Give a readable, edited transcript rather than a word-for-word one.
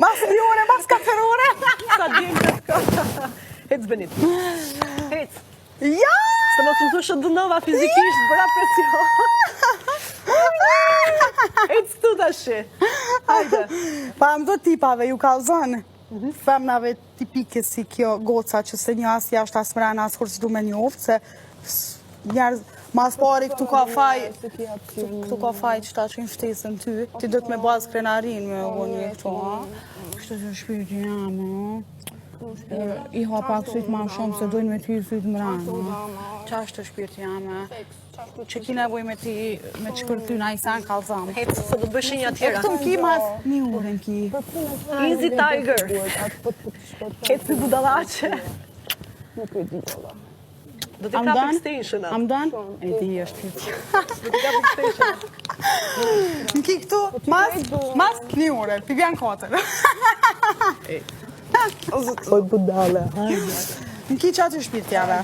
Mas një ore, mas 4 ore. Sa gjemë të s'ka. Hec Benit. Hec. Ja! Se mos më thushë dënova fizikisht, bëra presion. Hec këtu tashi. Hajde. Pa më do tipave ju kalzon. Femnave tipike si kjo goca që se një as jashtë as mrena as kur s'du me njoftë, se njerëz mas pari këtu ka faj që ta që në shtesën ty, ti do të me bazë krenarin me unë këtu, ha? Kështë të shpirti jam, I hapa kësit ma shumë se dojnë me ty sytë mrena. Qa është të shpirti jam, që ki nevoj me ti me qëkërty na i sen kalzam. Hec, se do të bësh një E tjera. këtu më ki mas një ure më ki. Easy Tiger. Hec si budallaqe. Nuk e di valla. Do t'i kap extension. I'm done? E di është pyetje. Do t'i kap extension. Më ki këtu, mas një ure, pi vjen 4. Oj budale, hajde. Më ki qatë shpirtjave.